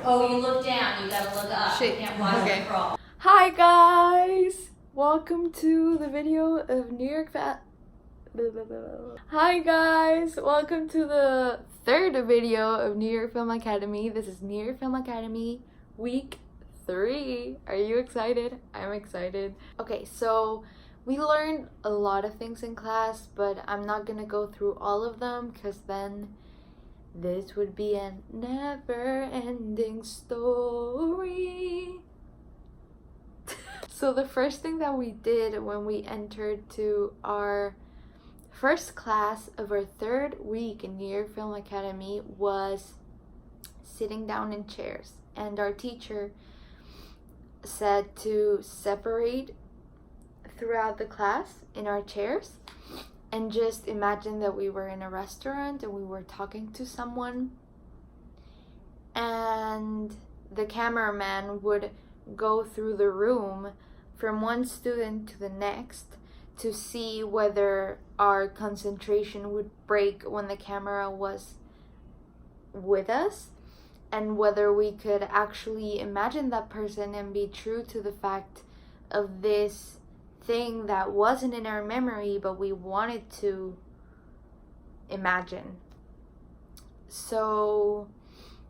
Oh, you look down, you gotta look up. Shit. You can't watch Okay. it crawl. Hi guys! Welcome to the video of New York Hi guys! Welcome to the third video of New York Film Academy. This is New York Film Academy week 3. Are you excited? I'm excited. Okay, so we learned a lot of things in class, but I'm not gonna go through all of them because then this would be a never-ending story. So the first thing that we did when we entered to our first class of our third week in New York Film Academy was sitting down in chairs. And our teacher said to separate throughout the class in our chairs and just imagine that we were in a restaurant and we were talking to someone, and the cameraman would go through the room from one student to the next to see whether our concentration would break when the camera was with us, and whether we could actually imagine that person and be true to the fact of this thing that wasn't in our memory but we wanted to imagine. So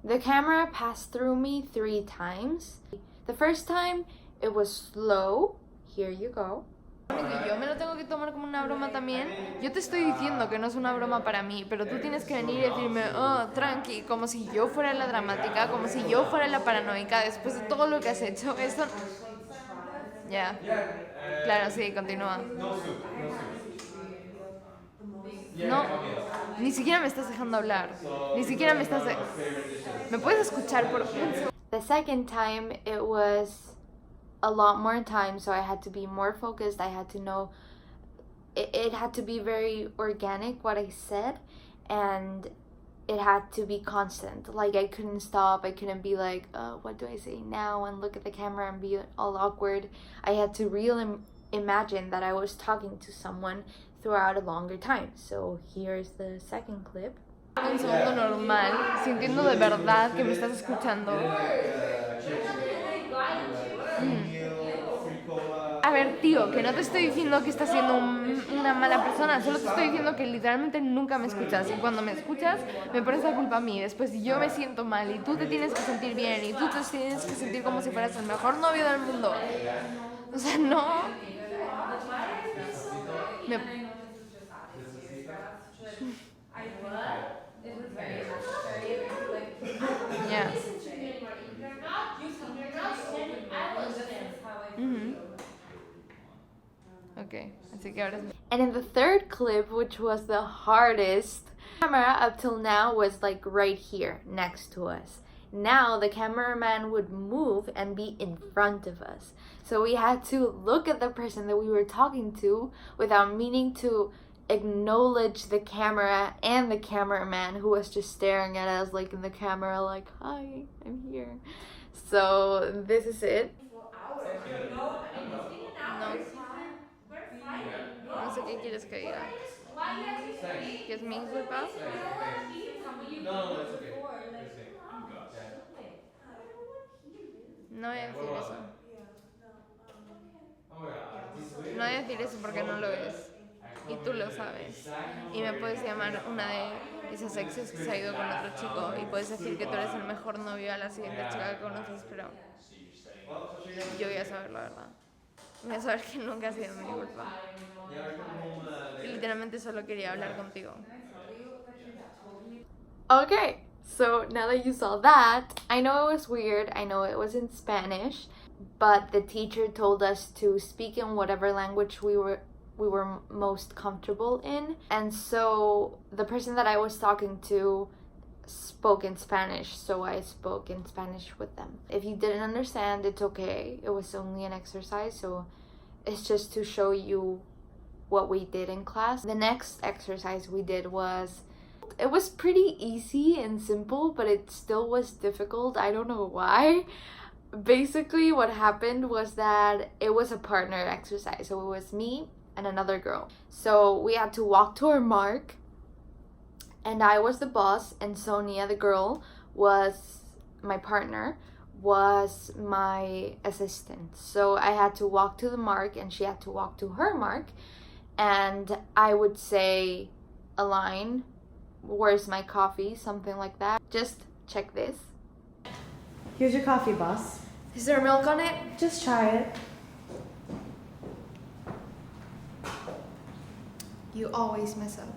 the camera passed through me 3 times. The first time it was slow. Here you go. Yo me lo tengo que tomar como una broma también. Yo te estoy diciendo que no es una broma para mí, pero tú tienes que venir y decirme, oh, tranqui, como si yo fuera la dramática, como si yo fuera la paranoica después de todo lo que has hecho. Esto... Ya. Claro, sí, continúa. No, ni siquiera me estás dejando hablar. Ni siquiera me estás... ¿Me puedes escuchar por un segundo? The second time it was a lot more time, so I had to be more focused. I had to know... It had to be very organic, what I said, and it had to be constant. Like, I couldn't stop. I couldn't be like, what do I say now? And look at the camera and be all awkward. I had to really imagine that I was talking to someone throughout a longer time. So here's the second clip. Un segundo normal, sintiendo de verdad que me estás escuchando. A ver, tío, que no te estoy diciendo que estás siendo una mala persona, solo te estoy diciendo que literalmente nunca me escuchas, y cuando me escuchas me pones la culpa a mí. Después yo me siento mal y tú te tienes que sentir bien y tú te tienes que sentir como si fueras el mejor novio del mundo. O sea, no... Yeah. Okay, así que ahora... And in the third clip, which was the hardest, the camera up till now was like right here next to us. Now the cameraman would move and be in front of us. So we had to look at the person that we were talking to without meaning to acknowledge the camera and the cameraman, who was just staring at us like in the camera like, hi, I'm here. So this is it. No sé qué quieres que diga. ¿Que es mi culpa? No voy a decir eso. No voy a decir eso porque no lo es. Y tú lo sabes. Y me puedes llamar una de esas exes que se ha ido con otro chico y puedes decir que tú eres el mejor novio a la siguiente chica que conoces, pero yo voy a saber la verdad. Voy a saber que nunca ha sido mi culpa. Y literalmente solo quería hablar contigo. Okay, so now that you saw that, I know it was weird, I know it was in Spanish, but the teacher told us to speak in whatever language we were most comfortable in. And so the person that I was talking to spoke in Spanish, so I spoke in Spanish with them. If you didn't understand, it's okay. It was only an exercise, so it's just to show you what we did in class. The next exercise we did was... It was pretty easy and simple, but it still was difficult. I don't know why. Basically, what happened was that it was a partner exercise. So it was me and another girl. So we had to walk to our mark, and I was the boss, and Sonia, the girl, was my partner, was my assistant. So I had to walk to the mark and she had to walk to her mark. And I would say a line, where's my coffee, something like that. Just check this. Here's your coffee, boss. Is there milk on it? Just try it. You always mess up.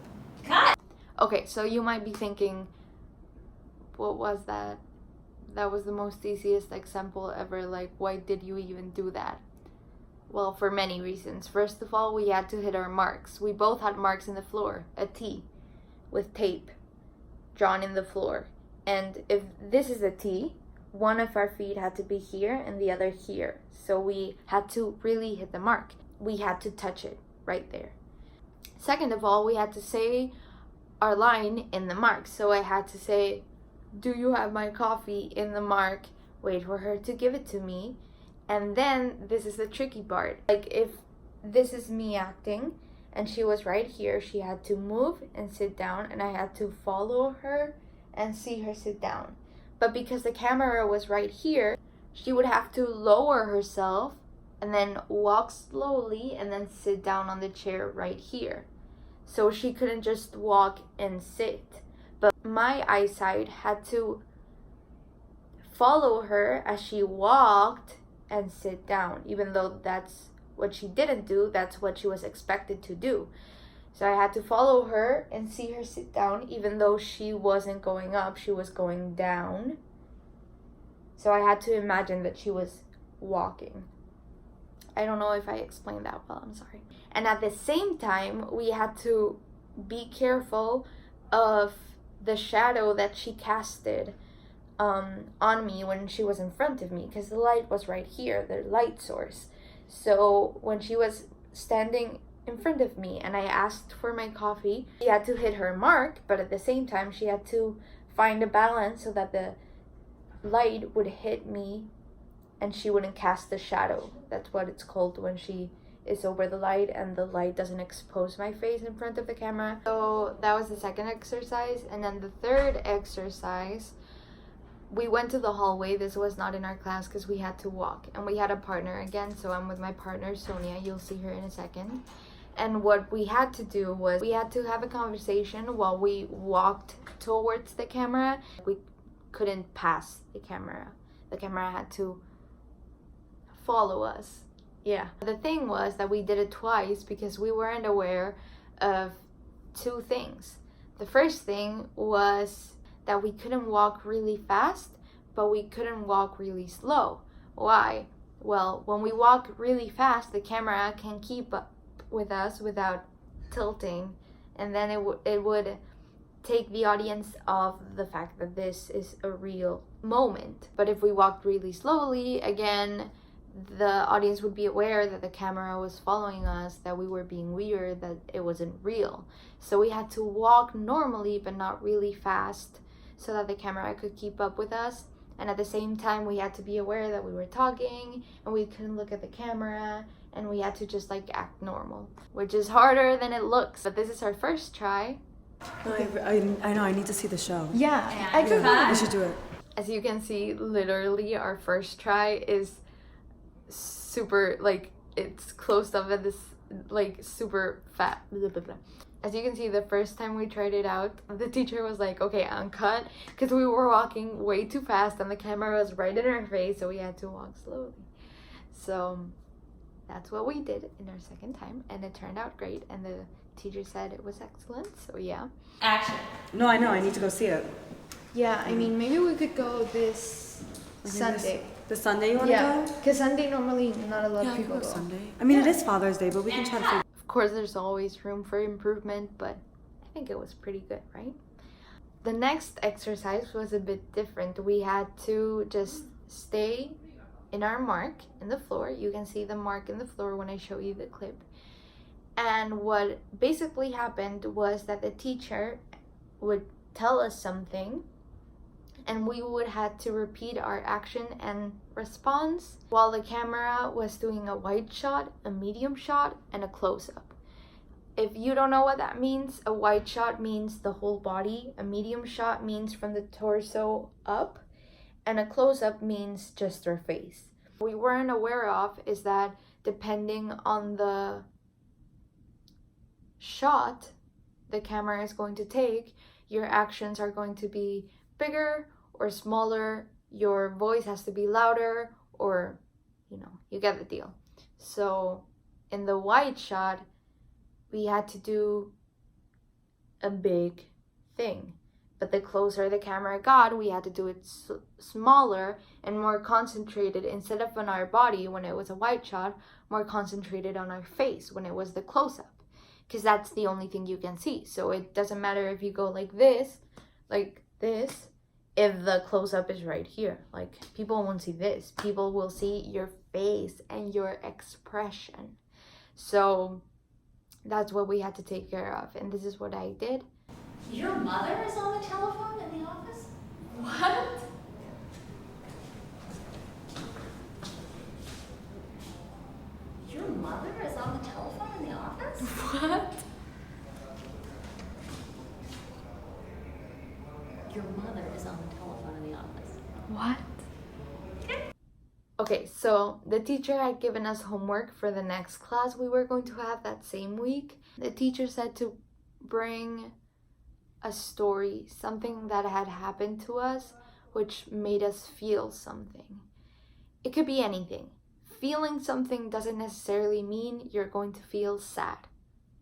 Cut! Okay, so you might be thinking, what was that? That was the most easiest example ever. Like, why did you even do that? Well, for many reasons. First of all, we had to hit our marks. We both had marks in the floor, a T with tape drawn in the floor. And if this is a T, one of our feet had to be here and the other here. So we had to really hit the mark. We had to touch it right there. Second of all, we had to say our line in the mark. So I had to say, do you have my coffee in the mark? Wait for her to give it to me. And then this is the tricky part. Like, if this is me acting and she was right here, she had to move and sit down and I had to follow her and see her sit down. But because the camera was right here, she would have to lower herself and then walk slowly and then sit down on the chair right here. So she couldn't just walk and sit. But my eyesight had to follow her as she walked and sit down. Even though that's what she didn't do, that's what she was expected to do. So I had to follow her and see her sit down, even though she wasn't going up, she was going down. So I had to imagine that she was walking. I don't know if I explained that well, I'm sorry. And at the same time, we had to be careful of the shadow that she casted on me when she was in front of me, because the light was right here, the light source. So when she was standing in front of me and I asked for my coffee, she had to hit her mark, but at the same time she had to find a balance so that the light would hit me and she wouldn't cast the shadow. That's what it's called when she is over the light and the light doesn't expose my face in front of the camera. So that was the second exercise. And then the third exercise, we went to the hallway. This was not in our class because we had to walk. And we had a partner again, so I'm with my partner, Sonia. You'll see her in a second. And what we had to do was we had to have a conversation while we walked towards the camera. We couldn't pass the camera. The camera had to follow us. Yeah. The thing was that we did it twice because we weren't aware of two things. The first thing was that we couldn't walk really fast, but we couldn't walk really slow. Why? Well, when we walk really fast, the camera can keep up with us without tilting, and then it would take the audience off the fact that this is a real moment. But if we walked really slowly, again, the audience would be aware that the camera was following us, that we were being weird, that it wasn't real. So we had to walk normally but not really fast so that the camera could keep up with us. And at the same time, we had to be aware that we were talking and we couldn't look at the camera, and we had to just like act normal, which is harder than it looks. But this is our first try. No, I know, I need to see the show. Yeah, I can. We should do it. As you can see, literally our first try is super, like, it's closed up at this, like, super fat, blah, blah, blah. As you can see, the first time we tried it out, the teacher was like, okay, uncut, because we were walking way too fast and the camera was right in our face, so we had to walk slowly. So that's what we did in our second time, and it turned out great, and the teacher said it was excellent, so yeah. Action. No, I know, I need to go see it. Yeah, I mean, maybe we could go this Sunday. The Sunday you want to Yeah, go? because Sunday normally not a lot Yeah, of I can people go go. Sunday. I mean, it is Father's Day, but we can try to figure. Of course, there's always room for improvement, but I think it was pretty good, right? The next exercise was a bit different. We had to just stay in our mark in the floor. You can see the mark in the floor when I show you the clip. And what basically happened was that the teacher would tell us something, and we would have to repeat our action and response while the camera was doing a wide shot, a medium shot, and a close-up. If you don't know what that means, a wide shot means the whole body, a medium shot means from the torso up, and a close-up means just their face. What we weren't aware of is that depending on the shot the camera is going to take, your actions are going to be bigger or smaller, your voice has to be louder, or you get the deal. So in the wide shot, we had to do a big thing, but the closer the camera got, we had to do it smaller and more concentrated. Instead of on our body when it was a wide shot, more concentrated on our face when it was the close-up, because that's the only thing you can see. So it doesn't matter if you go like this, if the close-up is right here. Like, people won't see this. People will see your face and your expression. So that's what we had to take care of, and this is what I did. Your mother is on the telephone in the office? What? Your mother is on the telephone in the office? What? Your mother is on the telephone in the office. What? Okay, so the teacher had given us homework for the next class we were going to have that same week. The teacher said to bring a story, something that had happened to us, which made us feel something. It could be anything. Feeling something doesn't necessarily mean you're going to feel sad.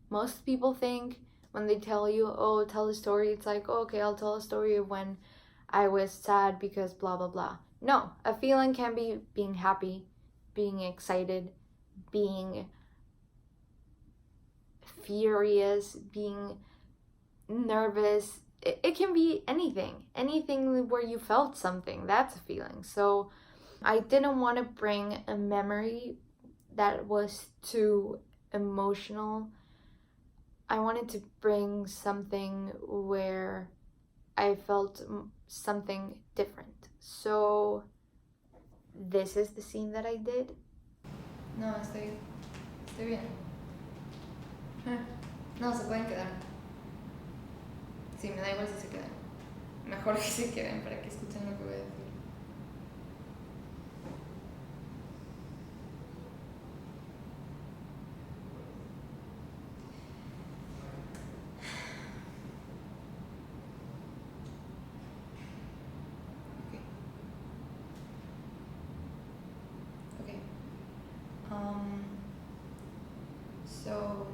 Most people think when they tell you, oh, tell a story, it's like, oh, okay, I'll tell a story of when I was sad because blah, blah, blah. No, a feeling can be being happy, being excited, being furious, being nervous. It can be anything where you felt something. That's a feeling. So I didn't want to bring a memory that was too emotional. I wanted to bring something where I felt something different. So this is the scene that I did. No, estoy bien. No, se pueden quedar. Sí, me da igual si se quedan. Mejor que se queden para que escuchen lo que voy a decir. Okay. So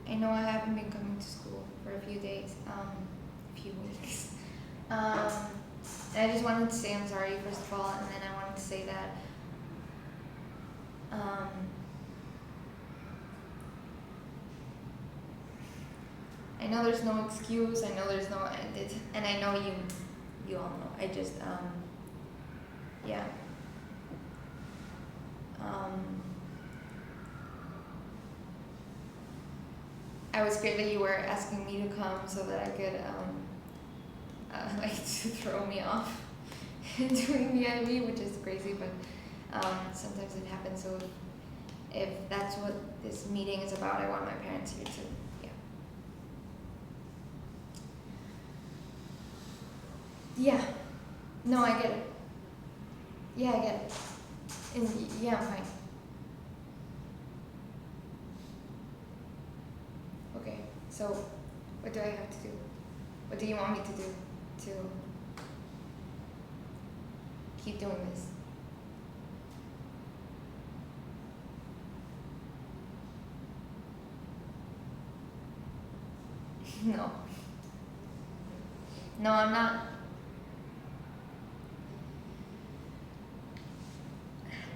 I know I haven't been coming to school for a few days, a few weeks. And I just wanted to say I'm sorry, first of all, and then I wanted to say that I know there's no excuse, I know there's no, and I know you all know. I just, yeah. I was scared that you were asking me to come so that I could, like, to throw me off doing the IV, which is crazy, but sometimes it happens. So if that's what this meeting is about, I want my parents here too. Yeah. No, I get it. Yeah, I get it. And yeah, I'm fine. Okay, so what do I have to do? What do you want me to do to keep doing this? No. No, I'm not.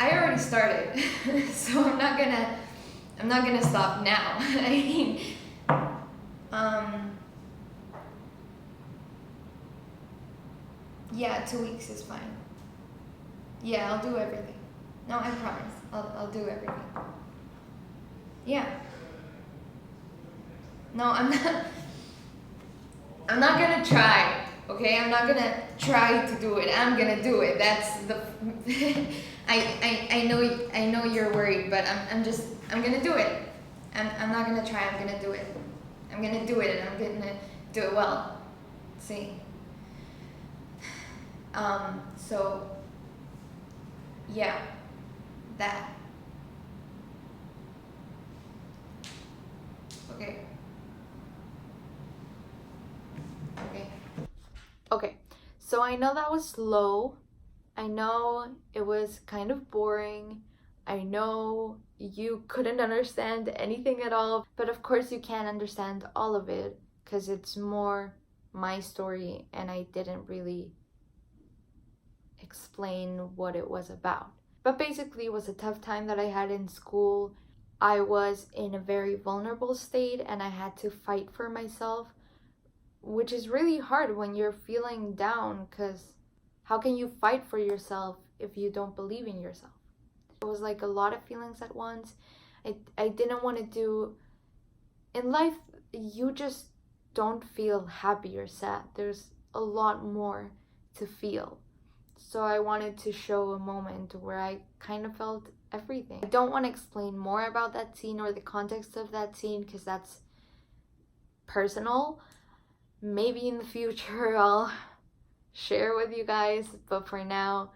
I already started, so I'm not gonna stop now. I mean, yeah, 2 weeks is fine. Yeah, I'll do everything. No, I promise. I'll do everything. Yeah. No, I'm not gonna try, okay? I'm not gonna try to do it. I'm gonna do it. That's the I know you're worried, but I'm gonna do it. I'm not gonna try, I'm gonna do it. I'm gonna do it, and I'm gonna do it well. See? So yeah, that. Okay. Okay, so I know that was slow. I know it was kind of boring. I know you couldn't understand anything at all, but of course you can't understand all of it because it's more my story and I didn't really explain what it was about. But basically, it was a tough time that I had in school. I was in a very vulnerable state and I had to fight for myself, which is really hard when you're feeling down, because how can you fight for yourself if you don't believe in yourself? It was like a lot of feelings at once. I didn't want to do... In life, you just don't feel happy or sad. There's a lot more to feel. So I wanted to show a moment where I kind of felt everything. I don't want to explain more about that scene or the context of that scene because that's personal. Maybe in the future I'll share with you guys, but for now,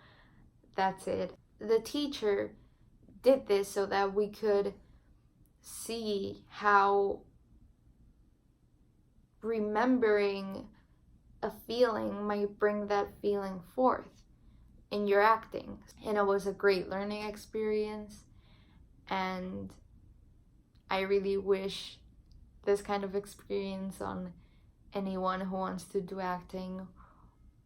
that's it. The teacher did this so that we could see how remembering a feeling might bring that feeling forth in your acting. And it was a great learning experience, and I really wish this kind of experience on anyone who wants to do acting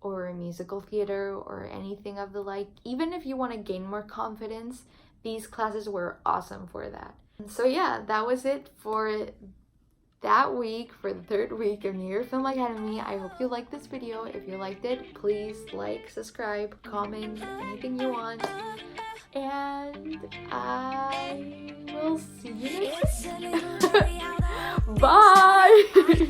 or musical theater or anything of the like. Even if you want to gain more confidence, these classes were awesome for that. So yeah, that was it for that week, for the third week of New Year Film Academy. I hope you liked this video. If you liked it, please like, subscribe, comment, anything you want. And I will see you next